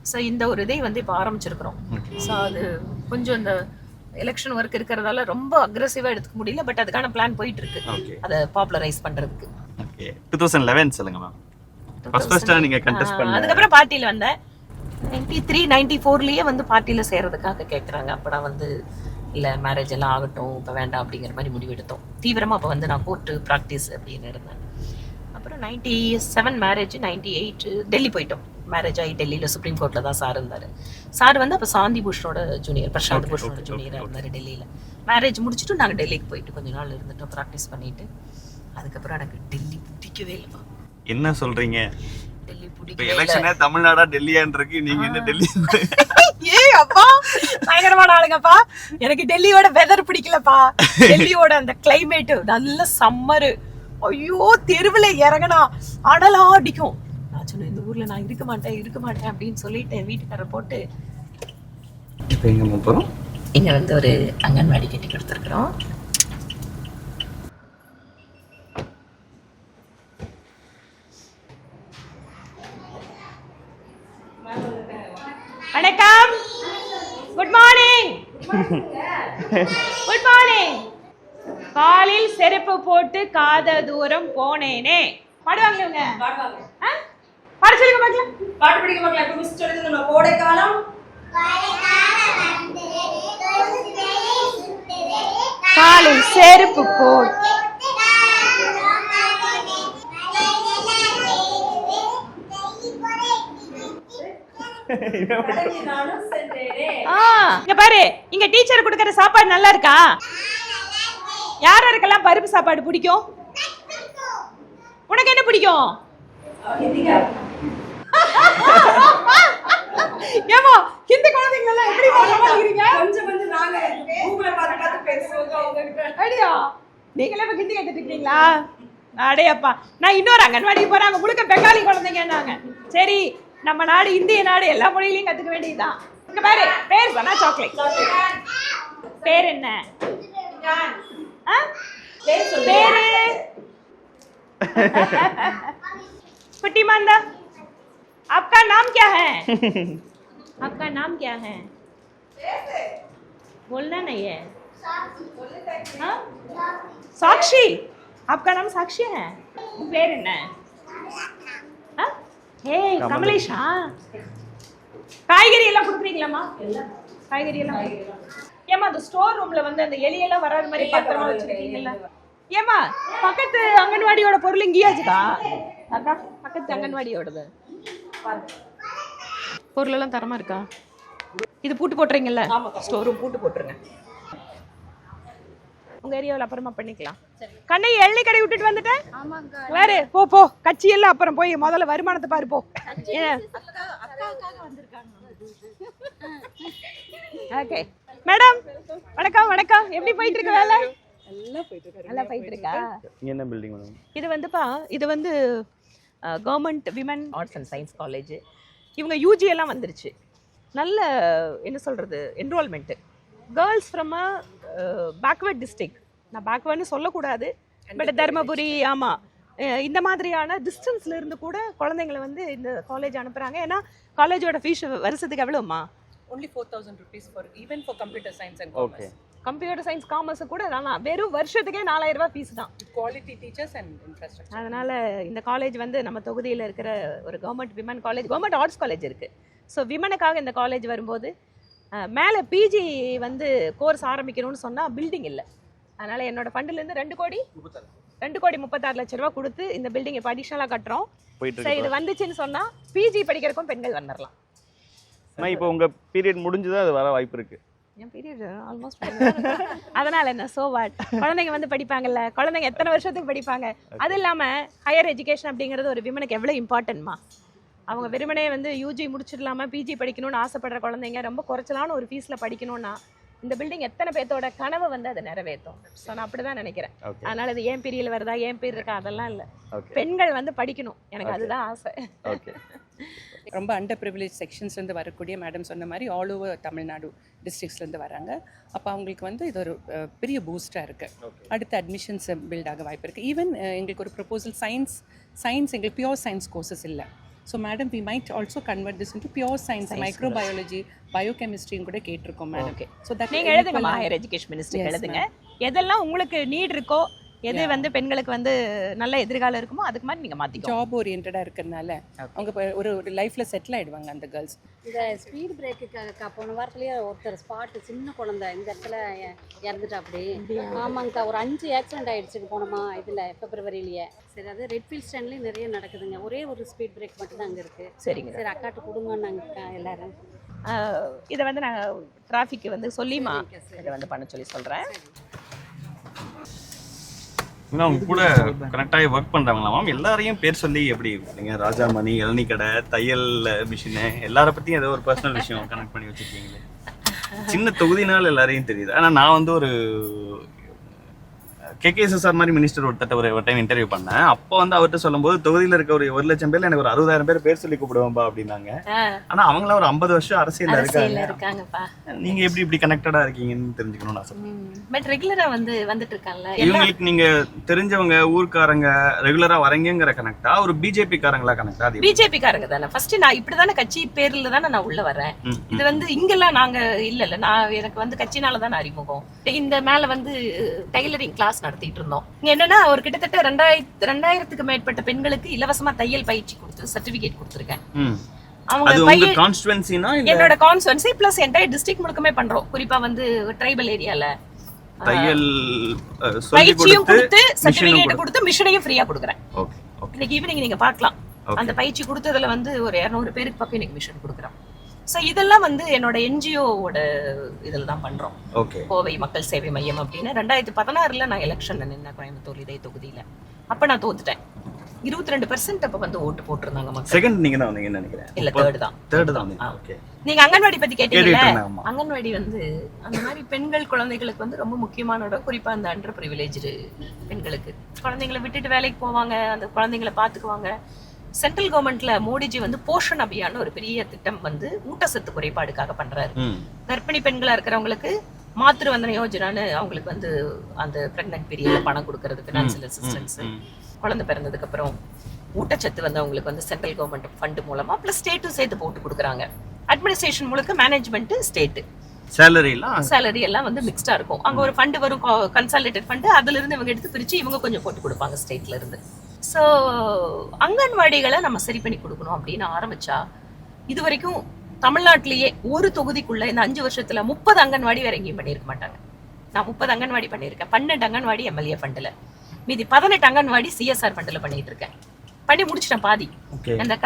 So இந்த ஒரு இதை வந்து இப்ப ஆரம்பிச்சிருக்கிறோம். ஸோ அது கொஞ்சம் இந்த எலெக்ஷன் ஒர்க் இருக்கிறதால ரொம்ப அக்ரெசிவா எடுத்துக்க முடியல. பட் அதுக்கான பிளான் போயிட்டு இருக்கு அதை பாப்புலரைஸ் பண்றதுக்கு. 2011 சொல்லுங்க மேம். ஃபர்ஸ்ட் நீங்க கண்டெஸ்ட் பண்ணீங்க. அதுக்கப்புறம் பார்ட்டில வந்தேன். 93 94லயே வந்து பார்ட்டில சேர்றதுக்காக கேக்குறாங்க. அப்ப நான் வந்து இல்ல மேரேஜ் எல்லாம் ஆகட்டும், இப்ப வேண்டாம் அப்படிங்கிற மாதிரி முடிவு எடுத்தோம். தீவிரமா அப்ப வந்து நான் கோர்ட் பிராக்டிஸ் அப்படின்னு இருந்தேன். அப்புறம் 97 மேரேஜ், 98 டெல்லி போயிட்டோம். மேரேஜ் ஆகி டெல்லியில சுப்ரீம் கோர்ட்ல தான் சார் இருந்தாரு. சார் வந்து அப்ப சாந்தி பூஷனோட ஜூனியர், பிரசாந்த் பூஷனோட ஜூனியரா இருந்தாரு டெல்லியில. மேரேஜ் முடிச்சுட்டு நாங்க டெல்லிக்கு போயிட்டு கொஞ்ச நாள் இருந்துட்டோம் ப்ராக்டிஸ் பண்ணிட்டு. அதுக்கப்புறம் எனக்கு டெல்லி பிடிக்கவே இல்லைப்பா. என்ன சொல்றீங்க? டெல்லி இப்ப பிடிக்கவே எலெக்ஷனே தமிழ்நாடா டெல்லியான்னு இருக்கு, நீங்க என்ன டெல்லி? ஏய் அப்பா, பயங்கரமான ஆளுங்கப்பா. எனக்கு டெல்லியோட வெதர் பிடிக்கலப்பா. டெல்லியோட அந்த கிளைமேட் நல்ல சம்மரு. ஐயோ, தெருவுல இறங்கினா அனலா அடிக்கும். நான் சொன்னேன் இந்த ஊர்ல நான் இருக்க மாட்டேன் அப்படின்னு சொல்லிட்டு வீட்டுக்காரர் போட்டு இங்க வந்து ஒரு அங்கன்வாடி கட்டி கொடுத்துருக்குறோம். வணக்கம், குட் மார்னிங். Good morning. காலில் செருப்பு போட்டு காத தூரம் போனேனே. பாடுவாங்களே இவங்க? பாட சொல்லுங்க பார்க்கலாம். பாட்டு படிக்க பார்க்கலாம். இப்ப மிஸ் சொல்லுது நம்ம கோடை காலம் காலில் செருப்பு போட்டு இங்க பாரு, இங்க டீச்சர் கொடுக்கற சாப்பாடு நல்லா இருக்கா? யார் யாருக்கெல்லாம் பருப்பு சாப்பாடு பிடிக்கும்? உனக்கு என்ன பிடிக்கும்? ஏமா இந்த குழந்தைங்க எல்லாம் எப்படி சமாளிக்கிறீங்க? கொஞ்சம் நாங்க கூகுள்ல பார்த்து பேசுவோம் உங்களுக்கு. ஐடியா, நீங்களே இப்ப ஹிந்தி கத்துட்டு இருக்கீங்களா? அடேப்பா, நான் இன்னொரு அங்கன்வாடிக்கு போறேன், அங்க முழுக்க பெங்காலி குழந்தைங்கன்னாங்க. சரி, நம்ம நாடு இந்திய நாடு, எல்லா மொழியிலையும் கத்துக்க வேண்டியதுதான். இங்க பாரு, பேர் சொன்னா சாக்லேட். பேர் என்ன? பேரு कुट्टी मांदा, आपका नाम क्या है? आपका नाम क्या है? बोलना नहीं है? हाँ? साक्षी. आपका नाम साक्षी है? பேர் என்ன? ஏய் கமலேஷா, காய்கறி எல்லாம் கொடுக்குறீங்களாமா? காய்கறி எல்லாம் ஏமா அந்த ஸ்டோர் ரூம்ல வந்து அந்த எலியெல்லாம் வராத மாதிரி பத்திரமா வச்சிருக்கீங்கல்ல? ஏமா பக்கத்து அங்கன்வாடியோட பொருள் இங்கேயா இருக்கா? அக்கா, பக்கத்து அங்கன்வாடியோடது பொருள் எல்லாம் தரமா இருக்கா? இது பூட்டு போட்டுறீங்கல்ல? ஸ்டோர் ரூம் பூட்டு போட்டுருங்க. உங்க ஏரியாவில் அப்புறமா பண்ணிக்கலாம். கண்ணை எள்ளி கடை விட்டுட்டு வந்துட்டேன். வேறு போ போ, கட்சி எல்லாம் அப்புறம் போய் முதல்ல வருமானத்தை பாரு போ. ஓகே மேடம், வணக்கம். வணக்கம், எப்படி போயிட்டு இருக்கு வேலை? நல்லா போயிட்டு இருக்கா? என்ன பில்டிங் மேடம்? இது வந்துப்பா, இது வந்து government women arts and science college. இவங்க யூஜி எல்லாம் வந்துருச்சு. நல்ல என்ன சொல்றது, enrolment. Girls from a backward district. நான் பேக்வர்ட்னு சொல்லக்கூடாது, பட் தர்மபுரி, ஆமாம், இந்த மாதிரியான டிஸ்டன்ஸ்ல இருந்து கூட குழந்தைங்களை வந்து இந்த காலேஜ் அனுப்புறாங்க. ஏன்னா காலேஜோட ஃபீஸ் வருஷத்துக்கு எவ்வளோமா? only 4,000 rupees for even for computer science and commerce. Okay. Computer science commerce கூட நான் வெறும் வருஷத்துக்கே 4000 ரூபாய் ஃபீஸ் தான். Quality teachers and infrastructure. அதனால இந்த காலேஜ் வந்து நம்ம தொகுதியில் இருக்கிற ஒரு government women college, government arts college இருக்கு. ஸோ விமனுக்காக இந்த காலேஜ் வரும்போது மேலே பிஜி வந்து கோர்ஸ் ஆரம்பிக்கணும்னு சொன்னால் பில்டிங் இல்லை. அதனால என்னோட ஃபண்டுல இருந்து 2,36 லட்சம் ரூபாய் கொடுத்து இந்த பில்டிங் இப்போ அடிஷனலா கட்டுறோம். போயிட்டு இது வந்துச்சுன்னு சொன்னா பிஜி படிக்கிறதுக்கும் பெண்கள் வந்துடலாம். இருக்கு. இப்போ உங்க பீரியட் முடிஞ்சுதான் அது வர வாய்ப்பு இருக்கு. என் பீரியட் ஆல்மோஸ்ட் அதனால என்ன சோ வாட், குழந்தைங்க வந்து படிப்பாங்கல்ல, குழந்தைங்க எத்தனை வருஷத்துக்கு படிப்பாங்க. அது இல்லாம ஹையர் எஜுகேஷன் அப்படிங்கிறது ஒரு விமனுக்கு எவ்வளவு இம்பார்ட்டன்ட்மா. அவங்க வெறுமனே வந்து யூஜி முடிச்சிடலாம பிஜி படிக்கணும்னு ஆசைப்படுற குழந்தைங்க ரொம்ப குறைச்சலான ஒரு ஃபீஸ்ல படிக்கணும்னா இந்த பில்டிங் எத்தனை பேர்த்தோட கனவு வந்து அதை நிறைவேற்றும். ஸோ நான் அப்படிதான் நினைக்கிறேன். அதனால இது ஏன் பீரியல் வருதா ஏன் பேர் இருக்கா அதெல்லாம் இல்லை, பெண்கள் வந்து படிக்கணும், எனக்கு அதுதான் ஆசை. ரொம்ப அண்டர் ப்ரிவிலேஜ் செக்ஷன்ஸ்லேருந்து வரக்கூடிய மேடம் சொன்ன மாதிரி ஆல் ஓவர் தமிழ்நாடு டிஸ்ட்ரிக்ஸ்லேருந்து வராங்க. அப்போ அவங்களுக்கு வந்து இது ஒரு பெரிய பூஸ்டாக இருக்குது. அடுத்த அட்மிஷன்ஸ் பில்ட் ஆக வாய்ப்பு இருக்குது. ஈவன் எங்களுக்கு ஒரு ப்ரொபோசல் சயின்ஸ் எங்களுக்கு பியோர் சயின்ஸ் கோர்சஸ் இல்லை. So madam we might also convert this into pure science, microbiology, பயோகெமிஸ்ட்ரியும் கூட கேட்டிருக்கோம் மேடம். ஸோ தட் நீங்கள் எழுதுங்க, ஹையர் எஜுகேஷன் மினிஸ்டர் எழுதுங்க, எதெல்லாம் உங்களுக்கு நீட் இருக்கோ, எது வந்து பெண்களுக்கு வந்து நல்ல எதிர்காலம் இருக்குமோ அதுக்கு மாதிரி நீங்கள் மாற்றிக்கலாம். ஜாப் ஓரியன்டாக இருக்கிறதுனால அவங்க ஒரு லைஃப்பில் செட்டில் ஆகிடுவாங்க அந்த கேர்ள்ஸ். இந்த ஸ்பீட் பிரேக்குக்காக போன வாரத்துலேயே ஒருத்தர் ஸ்பாட்டு சின்ன குழந்தை இந்த இடத்துல இறந்துட்டா. அப்படி ஆமாங்கக்கா, ஒரு 5 ஆக்சிடென்ட் ஆகிடுச்சுக்கு போனோமா இதில் Februaryலேயே. சரி, அது ரெட்ஃபீல்ட் ஸ்டாண்ட்லேயும் நிறைய நடக்குதுங்க. ஒரே ஒரு ஸ்பீட் பிரேக் மட்டும் தான் அங்கே இருக்குது. சரிங்க, சரி அக்காட்டு கொடுங்கன்னாங்கக்கா எல்லாரும். இதை வந்து நான் டிராஃபிக் வந்து சொல்லிமா இதை வந்து பண்ண சொல்கிறேன். அவங்க கூட கரெக்டாக ஒர்க் பண்ணுறாங்களா மேம்? எல்லாரையும் பேர் சொல்லி எப்படி இருக்கீங்க? ராஜாமணி, இளநீ கடை, தையல் மிஷினு, எல்லாரை பற்றியும் ஏதோ ஒரு பர்சனல் விஷயம் கனெக்ட் பண்ணி வச்சுருக்கீங்களே. சின்ன தொகுதினால எல்லாரையும் தெரியுது. ஆனால் நான் வந்து ஒரு KKSSR மாதிரி மினிஸ்டர் ஒரு டைம் இன்டர்வியூ பண்ணேன். அப்போ வந்து அவர்கிட்ட சொல்லும்போது தொகுதியில் இருக்க ஒரு 1 லட்சம் பேர்ல எனக்கு ஒரு 60,000 பேர் சொல்லி கூப்பிடுவோம்பா அப்படின்னாங்க. ஆனா அவங்கள ஒரு 50 வருஷம் அரசியல்ல இருக்காங்கப்பா. நீங்க எப்படி இப்படி கனெக்டடா இருக்கீங்கன்னு தெரிஞ்சுக்கணும்னு ஆசை. பட் ரெகுலரா வந்துட்டு இருக்காங்கல்ல இவங்களுக்கு, நீங்க தெரிஞ்சவங்க ஊர்க்காரங்க ரெகுலரா வரீங்கிற கனெக்டா ஒரு பிஜேபி காரங்களா கனெக்டா? அது பிஜேபி காரங்க தானே. ஃபர்ஸ்ட் நான் இப்படிதானே கட்சி பேர்ல தானே நான் உள்ள வரேன். இது வந்து இங்கெல்லாம் நாங்க இல்ல நான் எனக்கு வந்து கட்சினால தான் அறிமுகம். இந்த மேல வந்து டைலரிங் கிளாஸ் நடத்திட்டு இருந்தோம். இங்க என்னன்னா ஒரு கிட்டத்தட்ட 2000க்கு மேற்பட்ட பெண்களுக்கு இலவசமா தையல் பயிற்சி கொடுத்து சர்டிபிகேட் கொடுத்திருக்கேன். அவங்க கான்ஸ்டிட்யூன்சினா என்னோட கான்ஸ்டிட்யூன்சி பிளஸ் என்டையர் டிஸ்ட்ரிக்ட் முழுக்கமே பண்றோம். குறிப்பா வந்து ட்ரைபல் ஏரியால தையல் பயிற்சியும் கொடுத்து சர்டிபிகேட் கொடுத்து மிஷனையும் ஃப்ரீயா கொடுக்குறேன். இன்னைக்கு ஈவினிங் நீங்க பார்க்கலாம். அந்த பயிற்சி கொடுத்ததுல வந்து ஒரு 200 பேருக்கு பக்கம் இன்னைக்கு மிஷன் கொடுக்குறோம். ஸோ இதெல்லாம் வந்து என்னோட NGOவோட இதில் தான் பண்ணுறோம். கோவை மக்கள் சேவை மையம் அப்படின்னு 2016 நான் எலெக்ஷன்ல நின்ன கோயம்புத்தூர் இதே தொகுதியில். அப்போ நான் தோத்துட்டேன். 22% அப்போ வந்து ஓட்டு போட்டிருந்தாங்க மக்கள். செகண்ட் நீங்க தான் வந்தீங்கன்னு நினைக்கிறேன். இல்ல தேர்ட் தான். ஓகே. நீங்க அங்கன்வாடி பத்தி கேட்டீங்கல்ல, அங்கன்வாடி வந்து அந்த மாதிரி பெண்கள் குழந்தைகளுக்கு வந்து ரொம்ப முக்கியமான இடம். குறிப்பா அந்த அண்டர் பிரிவிலேஜ்டு பெண்களுக்கு குழந்தைங்களை விட்டுட்டு வேலைக்கு போவாங்க, அந்த குழந்தைங்களை பார்த்துக்குவாங்க. சென்ட்ரல் கவர்மெண்ட்ல மோடிஜி வந்து போஷன் அபியான் ஒரு பெரிய திட்டம் வந்து ஊட்டச்சத்து குறைபாடுக்காக பண்றாரு. கர்ப்பிணி பெண்களா இருக்கிறவங்களுக்கு மாத்திரு வந்தன யோஜனான்னு அவங்களுக்கு வந்து அந்த பிரெக்னன்ட் பீரியட்ல பணம் கொடுக்கறது, பினான்சியல் அசிஸ்டன்ஸ். குழந்தை பிறந்ததுக்கு அப்புறம் ஊட்டச்சத்து வந்து அவங்களுக்கு வந்து சென்ட்ரல் கவர்மெண்ட் ஃபண்ட் மூலமா பிளஸ் ஸ்டேட்டும் சேர்த்து போட்டு கொடுக்குறாங்க. அட்மினிஸ்ட்ரேஷன் முழுக்க மேனேஜ்மெண்ட் ஸ்டேட், சேலரி எல்லாம் வந்து மிக்ஸ்டா இருக்கும். அங்க ஒரு ஃபண்ட் வரும், கன்சாலிடேட்டட் ஃபண்ட். அதுல இருந்து இவங்க எடுத்து பிரிச்சு இவங்க கொஞ்சம் போட்டு கொடுப்பாங்க ஸ்டேட்ல இருந்து. ஸோ அங்கன்வாடிகளை நம்ம சரி பண்ணி கொடுக்கணும் அப்படின்னு ஆரம்பிச்சா இது வரைக்கும் தமிழ்நாட்டிலேயே ஒரு தொகுதிக்குள்ள இந்த 5 வருஷத்துல 30 அங்கன்வாடி வேற எங்கேயும் பண்ணியிருக்க மாட்டாங்க. நான் 30 அங்கன்வாடி பண்ணியிருக்கேன். 12 அங்கன்வாடி MLA ஃபண்டில், மீதி 18 அங்கன்வாடி CSR ஃபண்டில் பண்ணிட்டு இருக்கேன். பண்ணி முடிச்சிட்டேன் பாதி. அந்த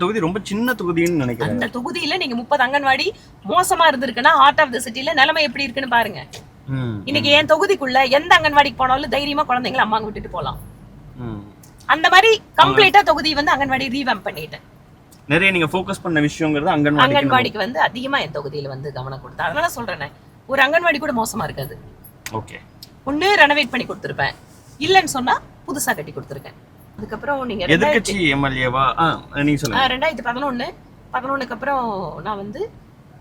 தொகுதி ரொம்ப சின்ன தொகுதின்னு நினைக்கிறேன். அந்த தொகுதியில நீங்க 30 அங்கன்வாடி மோசமா இருந்திருக்குன்னா ஹார்ட் ஆஃப் த சிட்டில நிலைமை எப்படி இருக்குன்னு பாருங்க. இன்னைக்கு என் தொகுதிக்குள்ள எந்த அங்கன்வாடிக்கு போனாலும் தைரியமா குழந்தைங்களை அம்மாங்க விட்டுட்டு போலாம். அந்த மாதிரி கம்ப்ளீட்டா தொகுதி வந்து அங்கன்வாடி ரீவாம்ப் பண்ணிட்டேன். நிறைய நீங்க ஃபோக்கஸ் பண்ண விஷயங்கிறது அங்கன்வாடிக்கு வந்து அதிகமா என் தொகுதியில வந்து கவனம் கொடுத்தேன். அதனால சொல்றேன், ஒரு அங்கன்வாடி கூட மோசமா இருக்காது. ஓகே, ஒண்ணு ரெனோவேட் பண்ணி கொடுத்துருப்பேன், இல்லன்னு சொன்னா புதுசா கட்டி கொடுத்துருக்கேன். அதுக்கப்புறம் நீங்க எதிர்க்கட்சி MLA-வா நீங்க சொல்லுங்க. 2011க்கு அப்புறம் நான் வந்து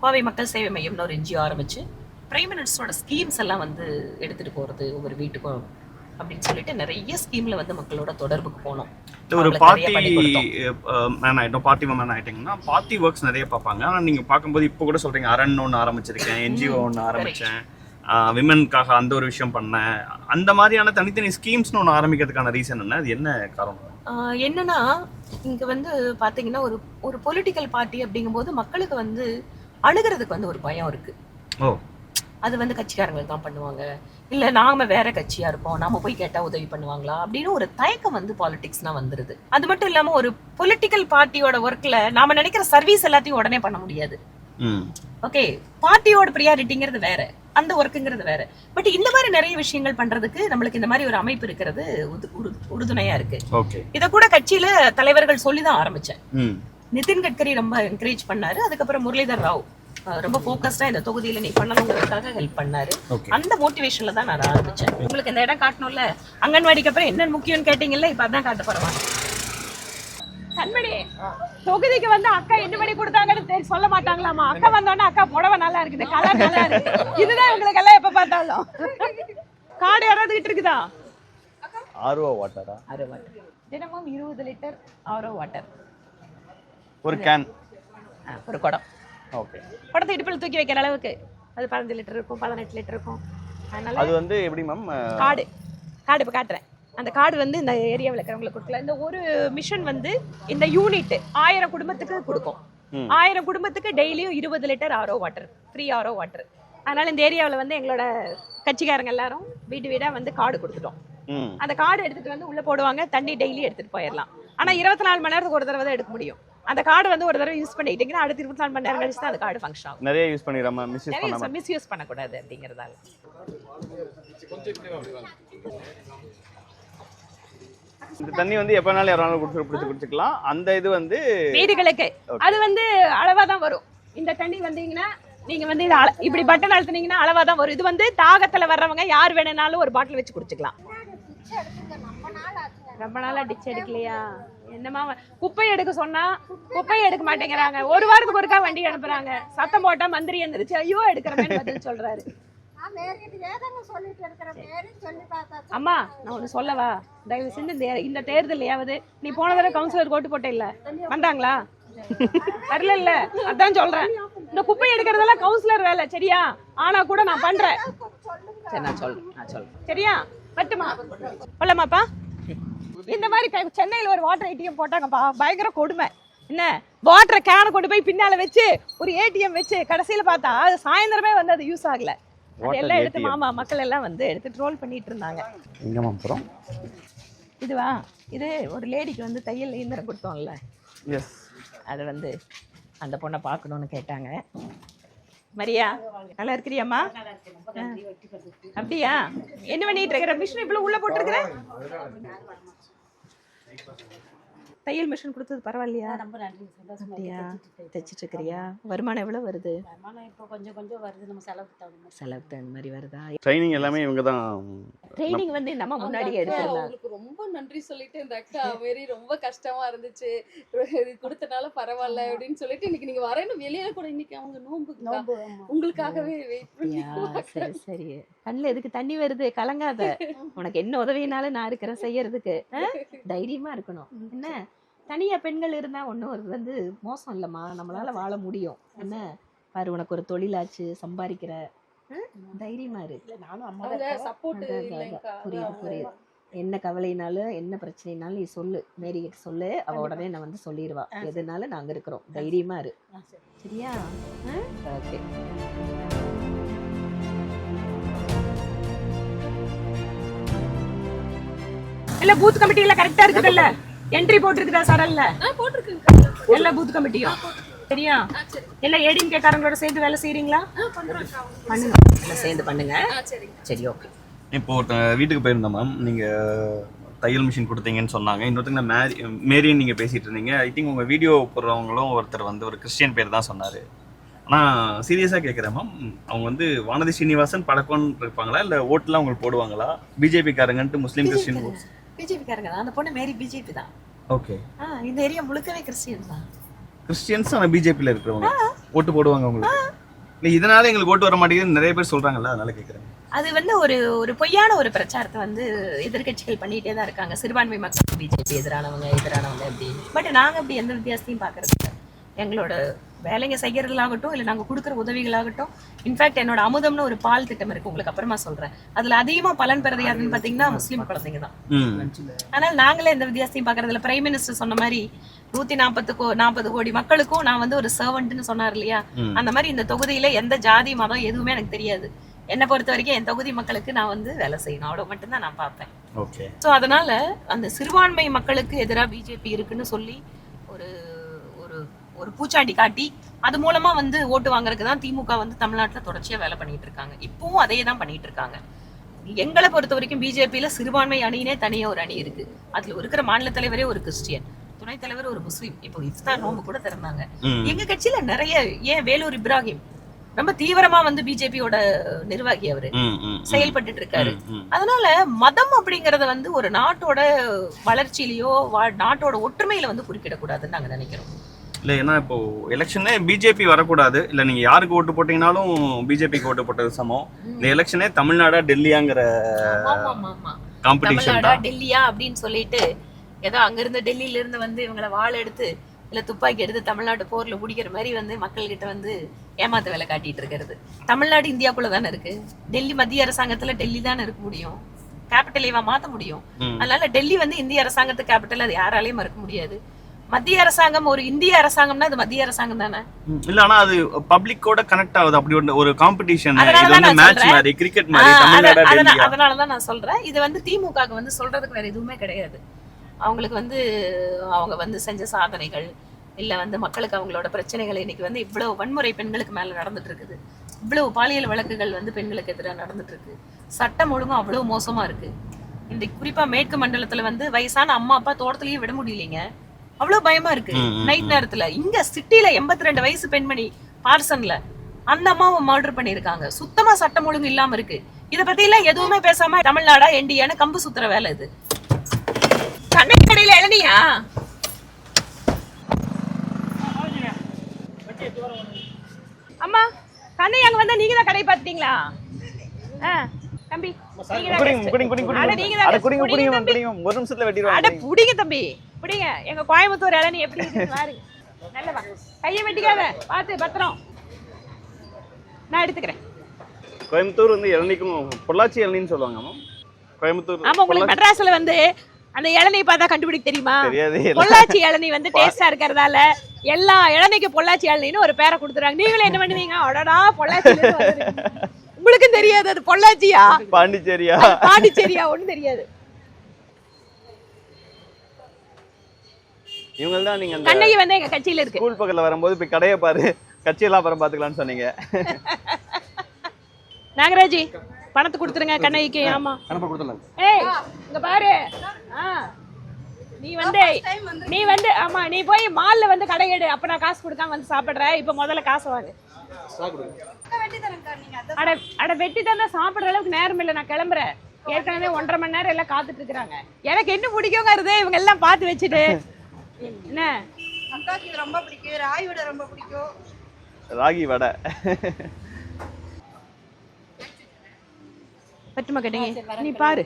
கோவை மக்கள் சேவை மையம்னு ஒரு NGO ஆரம்பிச்சு பிரைம் மினிஸ்டரோட ஸ்கீம்ஸ் எல்லாம் வந்து எடுத்துட்டு போறது ஒவ்வொரு வீட்டுக்கும் அப்படின்னு சொல்லிட்டு நிறைய ஸ்கீம்ல வந்து மக்களோட தொடர்புக்கு போனோம். ஒரு பார்ட்டி மேன் ஆயிட்டீங்கன்னா பார்ட்டி ஒர்க்ஸ் நிறைய பார்ப்பாங்க. ஆனால் நீங்க பார்க்கும்போது இப்போ கூட சொல்றீங்க அரண் ஒன்று ஆரம்பிச்சிருக்கேன், NGO ஒன்று ஆரம்பிச்சேன், விமனுக்காக அந்த ஒரு விஷயம் பண்ணேன். அந்த மாதிரியான தனித்தனி ஸ்கீம்ஸ்னு ஒன்று ஆரம்பிக்கிறதுக்கான ரீசன் என்ன? அது என்ன காரணம்? என்னன்னா இங்க வந்து பாத்தீங்கன்னா ஒரு பொலிட்டிக்கல் பார்ட்டி அப்படிங்கும்போது மக்களுக்கு வந்து அணுகிறதுக்கு வந்து ஒரு பயம் இருக்கு. அது வந்து கட்சிக்காரங்களுக்கு தான் பண்ணுவாங்க, இல்ல நாம வேற கட்சியா இருப்போம், நாம போய் கேட்டா உதவி பண்ணுவாங்களா அப்படின்னு ஒரு தயக்கம் வந்து பாலிடிக்ஸ்னா வந்துருது. அது மட்டும் இல்லாம ஒரு பொலிட்டிக்கல் பார்ட்டியோட ஒர்க்ல நாம நினைக்கிற சர்வீஸ் எல்லாத்தையும் உடனே பண்ண முடியாது. ஓகே, பார்ட்டியோட ப்ரியாரிட்டிங்கிறது வேற, அந்த ஒர்க்குங்கிறது வேற. பட் இந்த மாதிரி நிறைய விஷயங்கள் பண்றதுக்கு நம்மளுக்கு இந்த மாதிரி ஒரு அமைப்பு இருக்கிறது உறுதுணையா இருக்கு. இத கூட கட்சியில தலைவர்கள் சொல்லிதான் ஆரம்பிச்சேன். நிதின் கட்கரி ரொம்ப என்கரேஜ் பண்ணாரு. அதுக்கப்புறம் முரளிதர் ராவ் ரொம்ப ஃபோக்கஸ்டா இந்த தொகுதியில நீ பண்ணணுங்கிறதுக்காக ஹெல்ப் பண்ணாரு. அந்த மோட்டிவேஷன்ல தான் நான் ஆரம்பிச்சேன். உங்களுக்கு இந்த இடம் காட்டணும்ல, அங்கன்வாடிக்கு அப்புறம் என்ன முக்கியம்னு கேட்டீங்கல்ல, இப்ப அதான் காட்ட போறேன். கண்மணி, தொகுதிக்கு வந்து அக்கா என்ன பண்ணி கொடுத்தாங்கன்னு சொல்ல மாட்டாங்களாமா? அக்கா வந்தோடனே அக்கா புடவை நல்லா இருக்குது, கலர் நல்லா இருக்கு, இதுதான் உங்களுக்கு எல்லாம் எப்ப பார்த்தாலும். காடு யாராவது இருக்குதா? ஆர்ஓ வாட்டரா? ஆர்ஓ வாட்டர் தினமும் 20 லிட்டர் ஆர்ஓ வாட்டர் ஒரு கேன், ஒரு குடம். ஓகே, குடத்தை இடுப்பில் தூக்கி வைக்கிற அளவுக்கு அது 15 லிட்டர் இருக்கும், 18 லிட்டர் இருக்கும். அதனால அது வந்து எப்படி மேம்? காடு இப்போ காட்டுறேன். அந்த கார்டு வந்து இந்த ஏரியாவில் இருக்கிறவங்களுக்கு கொடுக்கல. இந்த ஒரு மிஷன் வந்து இந்த யூனிட் 1000 குடும்பத்துக்கு கொடுக்கும். 1000 குடும்பத்துக்கு டெய்லியும் 20 litre RO water, free RO water. அதனால இந்த ஏரியாவில் வந்து எங்களோட கட்சிக்காரங்க எல்லாரும் வீடு வீடா வந்து கார்டு கொடுத்துட்டோம். அந்த கார்டு எடுத்துட்டு வந்து உள்ள போடுவாங்க, தண்ணி டெய்லி எடுத்துட்டு போயிடலாம். ஆனா 24 மணி நேரத்துக்கு ஒரு தடவை தான் எடுக்க முடியும். அந்த கார்டு வந்து ஒரு தடவை யூஸ் பண்ணிட்டீங்கன்னா அடுத்து 24 மணி நேரம் கழிச்சு தான் அந்த கார்டு ஃபங்க்ஷன் ஆகும். நிறைய யூஸ் பண்ணிடாம மிஸ்யூஸ் பண்ணக்கூடாது அப்படிங்கிறதால. இந்த தண்ணி வந்து எப்பனாலும் யாராலும் குடிச்சுக்கலாம். அந்த இது வந்து வீடுகளுக்கு அது வந்து அளவா தான் வரும். இந்த தண்ணி வந்தீங்கன்னா நீங்க வந்து இப்படி பட்டன் அழுத்தினீங்கன்னா அளவா தான் வரும். இது வந்து தாகத்துல வர்றவங்க யார் வேணும்னாலும் ஒரு பாட்டில் வச்சு குடிச்சுக்கலாம். ரொம்ப நாளா டிச் எடுக்கலையா? என்னமா குப்பை எடுக்க சொன்னா குப்பையை எடுக்க மாட்டேங்கிறாங்க. ஒரு வாரத்துக்கு ஒருக்கா வண்டி அனுப்புறாங்க. சத்தம் போட்டா மந்திரி வந்துருச்சு, ஐயோ எடுக்கிறமேன்னு பதில் சொல்றாரு. அம்மா நான் ஒண்ணு சொல்லவா, தயவு செஞ்சு இந்த தேர்தலையாவது, நீ போன தடவை கவுன்சிலர் ஓட்டு போட்ட இல்ல, வந்தாங்களா? வரல இல்ல, அதான் சொல்றேன். இந்த குப்பை எடுக்கிறதெல்லாம் கவுன்சிலர் வேலை, சரியா? ஆனா கூட நான் பண்றேன். சரி, நான் சொல்றேன் சரியா? பட்டுமா சொல்லமாப்பா. இந்த மாதிரி சென்னையில ஒரு வாட்டர் ஏடிஎம் போட்டாங்கப்பா, பயங்கர கொடுமை. என்ன, வாட்டர் கேனை கொண்டு போய் பின்னால வச்சு ஒரு ஏடிஎம் வச்சு கடைசியில பார்த்தா அது சாயந்தரமே வந்து அது யூஸ் ஆகல. எல்லாம் எடுத்து மாமா மக்கள் எல்லாம் வந்து எடுத்து ட்ரோல் பண்ணிட்டு இருந்தாங்க. இதுவா, இது ஒரு லேடிக்கு வந்து தையல் இயந்திரம் கொடுத்தோம்ல, அது வந்து அந்த பொண்ணை பார்க்கணும்னு கேட்டாங்க. மரியா நல்லா இருக்கிறியாம்மா? அப்படியா? என்ன பண்ணிட்டு இருக்கிற? மிஷின் இவ்வளவு உள்ள போட்டுருக்கிற? தையல் மிஷின் கொடுத்தது பரவாயில்லையா? ரொம்ப நன்றி, சந்தோஷமா தைச்சிட்டு இருக்கிறியா? வருமானம் எவ்வளவு வருது? வருமானம் இப்போ கொஞ்சம் கொஞ்சம் வருது, நம்ம செலவுக்கு தகுந்த மாதிரி வருதா? ட்ரைனிங் எல்லாமே இவங்க தான். ட்ரைனிங் வந்து நம்ம முன்னாடியே எடுத்துருந்தாங்க. உங்களுக்கு ரொம்ப நன்றி சொல்லிட்டு இந்த அக்கா மாரி ரொம்ப கஷ்டமா இருந்துச்சு, இது கொடுத்தனால பரவாயில்ல அப்படின்னு சொல்லிட்டு இன்னைக்கு நீங்க வரணும் வெளியில கூட. இன்னைக்கு அவங்க நோம்பு உங்களுக்காகவே வெயிட் பண்ணி. சரி சரி, கண்ணுல எதுக்கு தண்ணி வருது? கலங்காத, உனக்கு என்ன உதவினாலும் நான் இருக்கிறேன் செய்யறதுக்கு. தைரியமா இருக்கணும். என்ன, தனியா பெண்கள் இருந்தா ஒன்றும் ஒரு வந்து மோசம் இல்லைம்மா, நம்மளால வாழ முடியும். என்ன பாரு, உனக்கு ஒரு தொழிலாச்சு, சம்பாதிக்கிற, தைரியமா இருக்கு. புரியுது. என்ன கவலைனாலும் என்ன பிரச்சனைனாலும் நீ சொல்லு, மேரிகிட்ட சொல்லு, அவ உடனே நான் வந்து சொல்லிடுவா. எதுனாலும் நாங்க இருக்கிறோம், தைரியமா இரு, சரியா? ஓகே. இல்ல பூத் கமிட்டில கரெக்டா இருக்குதுல்ல? என்ட்ரி போட்டுருக்குதா சரல்ல? போட்டுருக்கு எல்லா பூத் கமிட்டியும், சரியா? எல்லா ஏடிஎம்கே காரங்களோட சேர்ந்து வேலை செய்றீங்களா? பண்ணுங்க, எல்லாம் சேர்ந்து பண்ணுங்க. சரி, ஓகே. இப்போ வீட்டுக்கு போயிருந்தோம் மேம், நீங்க தையல் மிஷின் கொடுத்தீங்கன்னு சொன்னாங்க. இன்னொருத்தங்க மேரின்னு நீங்க பேசிட்டு இருந்தீங்க. ஐ திங்க் உங்க வீடியோ போடுறவங்களும் ஒருத்தர் வந்து ஒரு கிறிஸ்டியன் பேர் தான் சொன்னாரு. ஆனால் சீரியஸாக கேட்குறேன் மேம், அவங்க வந்து வானதி ஸ்ரீனிவாசன் பழக்கம்னு இருப்பாங்களா, இல்லை ஓட்டுலாம் அவங்களுக்கு போடுவாங்களா? பிஜேபி காரங்கன்ட்டு முஸ்லீம் கிறிஸ்டின் பிஜேபி காரங்க தான். அந்த பொண்ணு மேரி பிஜேபி தான். ஓகே. இந்த ஏரியா முழுக்கவே கிறிஸ்டியன் தான். கிறிஸ்டியன்ஸ் ஆனால் பிஜேபியில் இருக்கிறவங்க ஓட்டு போடுவாங்க அவங்களுக்கு. இல்லை இதனால எங்களுக்கு ஓட்டு வர மாட்டேங்குதுன்னு நிறைய பேர் சொல்கிறாங்கல்ல, அதனால கேட்குறேன். அது வந்து ஒரு பொய்யான ஒரு பிரச்சாரத்தை வந்து எதிர்கட்சிகள் பண்ணிகிட்டே தான் இருக்காங்க. சிறுபான்மை மக்கள் பிஜேபி எதிரானவங்க அப்படின்னு. பட் நாங்கள் அப்படி எந்த வித்தியாசத்தையும் பார்க்கறது இல்லை. எங்களோட வேலைங்க செய்கிறதுலாகட்டும், இல்லை நாங்கள் கொடுக்குற உதவிகளாகட்டும். இன்ஃபேக்ட் என்னோட அமுதம்னு ஒரு பால் திட்டம் இருக்கு, உங்களுக்கு அப்புறமா சொல்றேன். அதுல அதிகமா பலன் பெறது யாருன்னு பாத்தீங்கன்னா முஸ்லீம் குழந்தைங்க தான். ஆனால் நாங்களே எந்த வித்தியாசத்தையும் பார்க்கறது இல்லை. பிரைம் மினிஸ்டர் சொன்ன மாதிரி 140 கோடி மக்களுக்கும் நான் வந்து ஒரு சர்வன்ட்னு சொன்னார் இல்லையா, அந்த மாதிரி இந்த தொகுதியில எந்த ஜாதி மதம் எதுவுமே எனக்கு தெரியாது. என்னை பொறுத்த வரைக்கும் என் தொகுதி மக்களுக்கு நான் வந்து வேலை செய்யணும், அவ்வளோ மட்டும்தான் நான் பார்ப்பேன். ஓகே. ஸோ அதனால அந்த சிறுபான்மை மக்களுக்கு எதிராக பிஜேபி இருக்குன்னு சொல்லி ஒரு ஒரு ஒரு பூச்சாண்டி காட்டி அது மூலமா வந்து ஓட்டு வாங்குறதுக்கு தான் திமுக வந்து தமிழ்நாட்டில் தொடர்ச்சியா வேலை பண்ணிட்டு இருக்காங்க. இப்பவும் அதே தான் பண்ணிட்டு இருக்காங்க. எங்களை பொறுத்த வரைக்கும் பிஜேபியில சிறுபான்மை அணினே தனியா ஒரு அணி இருக்கு. அதுல இருக்கிற மாநில தலைவரே ஒரு கிறிஸ்டியன், துணைத் தலைவர் ஒரு முஸ்லீம். இப்போ இஃப்தார் நோம்பு கூட திறந்தாங்க. எங்க கட்சியில நிறைய, ஏன் வேலூர் இப்ராஹிம் ரொம்ப தீவிரமா வந்து பிஜேபியோட நிர்வாகி அவரு செயல்பட்டு இருக்காரு. அதனால மதம் அப்படிங்கறத வந்து ஒரு நாட்டோட வளர்ச்சியிலயோ நாட்டோட ஒற்றுமையில வந்து குறுக்கிடக்கூடாதுன்னு நாங்க நினைக்கிறோம். இல்லை, ஏன்னா இப்போ எலெக்ஷனே பிஜேபி வரக்கூடாது, இல்லை நீங்கள் யாருக்கு ஓட்டு போட்டீங்கனாலும் பிஜேபிக்கு ஓட்டு போட்டது சமம். இந்த எலெக்ஷனே தமிழ்நாடா டெல்லியாங்கிற காம்படிஷன் தமிழ்நாடா டெல்லியா அப்படின்னு சொல்லிட்டு ஏதோ அங்கிருந்து டெல்லியில இருந்து வந்து இவங்களை வாள் எடுத்து இல்ல துப்பாக்கி எடுத்து தமிழ்நாட்டு போர்ல முடிக்கிற மாதிரி வந்து மக்கள்கிட்ட வந்து ஏமாத்த வேலை காட்டிட்டு இருக்கிறது. தமிழ்நாடு இந்தியாக்குள்ள தானே இருக்கு. டெல்லி மத்திய அரசாங்கத்துல டெல்லி தானே இருக்க முடியும், கேபிட்டலேவா மாத்த முடியும். அதனால டெல்லி வந்து இந்திய அரசாங்கத்து கேபிட்டல், அது யாராலையும் மறுக்க முடியாது. மத்திய அரசாங்கம் ஒரு இந்திய அரசாங்கம்னா அது மத்திய அரசாங்கம் தானே. இல்ல, ஆனா அது பப்ளிக்கோட கனெக்ட் ஆகுது. அப்படி ஒரு காம்படிஷன், இது வந்து மேட்ச் மாதிரி, கிரிக்கெட் மாதிரி தமிழ்நாடு டெல்லி. அதனால தான் நான் சொல்றேன், இது வந்து திமுகக்கு வந்து சொல்றதுக்கு வேற எதுவுமே கிடையாது. அவங்களுக்கு வந்து அவங்க வந்து செஞ்ச சாதனைகள் இல்ல வந்து மக்களுக்கு அவங்களோட பிரச்சனைகள், இன்னைக்கு வந்து இவ்வளவு வன்முறை பெண்களுக்கு மேல நடந்துட்டு இருக்குது, இவ்வளவு பாலியல் வழக்குகள் வந்து பெண்களுக்கு எதிராக நடந்துட்டு இருக்கு, சட்டம் ஒழுங்கும் அவ்வளவு மோசமா இருக்கு. இன்றைக்கு குறிப்பா மேற்கு மண்டலத்துல வந்து வயசான அம்மா அப்பா தோட்டத்திலேயே விட முடியலைங்க, அவ்வளவு பயமா இருக்கு நைட் நேரத்துல. இங்க சிட்டில 82 வயசு பெண்மணி பார்சன்ல அந்த அம்மாவை மர்டர் பண்ணிருக்காங்க. சுத்தமா சட்டம் ஒழுங்கு இல்லாம இருக்கு. இத பத்தி எல்லாம் எதுவுமே பேசாம தமிழ்நாடா என்டியான்னு கம்பு சுத்துற வேலை இது. கண்ணை கடையில இளநியா? அம்மா கண்ணை அங்க வந்தா நீங்க தான் கடை பாத்தீங்களா? தம்பி ஒரு நிமிஷத்துல வெட்டிடுவாங்க. அட புடிங்க தம்பி, புடிங்க. எங்க கோயம்புத்தூர் இளநீ எப்படி இருக்கு பாருங்க. நல்லவா, கையை வெட்டிக்காத, பாத்து பத்திரம். நான் எடுத்துக்கிறேன். கோயம்புத்தூர் வந்து இளநிக்கும் பொள்ளாச்சி இளநின்னு சொல்லுவாங்க. கோயம்புத்தூர். ஆமா, உங்களுக்கு மெட்ராஸ்ல வந்து அந்த இளநீ பார்த்தா கண்டுபிடிக்க தெரியுமா? தெரியாது. பொள்ளாச்சி இளநீ வந்து டேஸ்டா இருக்கிறதால எல்லா இளநீக்கு பொள்ளாச்சி இளநீன்னு ஒரு பேரை கொடுத்துறாங்க. நீங்களே என்ன பண்ணுவீங்க? அடடா, பொள்ளாச்சி உங்களுக்கும் தெரியாது அது பொள்ளாச்சியா பாண்டிச்சேரியா பாண்டிச்சேரியா ஒண்ணும் தெரியாது. இவங்க தான் நீங்க கண்ணகி வந்து எங்க கட்சியில இருக்கு. ஸ்கூல் பக்கத்துல வரும்போது போய் கடையை பாரு, கட்சியெல்லாம் அப்புறம் பாத்துக்கலாம்னு சொன்னீங்க. நாகராஜி பணத்தை கொடுத்துருங்க கண்ணகிக்கு. ஆமா கொடுத்துடலாம். ஏய் இங்க பாரு, நீ வந்து ஆமா நீ போய் மால்ல வந்து கடை எடு, அப்ப நான் காசு கொடுக்காம வந்து சாப்பிடுறேன். இப்ப முதல்ல காசு வாங்கு. அட வெட்டி தந்தா சாப்பிடுற அளவுக்கு நேரம் இல்லை, நான் கிளம்புறேன். ஏற்கனவே 1.5 மணி நேரம் எல்லாம் காத்துட்டு இருக்காங்க. எனக்கு என்ன பிடிக்குங்கிறது இவங்க எல்லாம் பார்த்து வச்சுட்டு. என்ன அக்காக்கு இது ரொம்ப பிடிக்கும், ராகி வடை ரொம்ப பிடிக்கும். ராகி வடை பட்டுமா கட்டிங்க, நீ பாரு.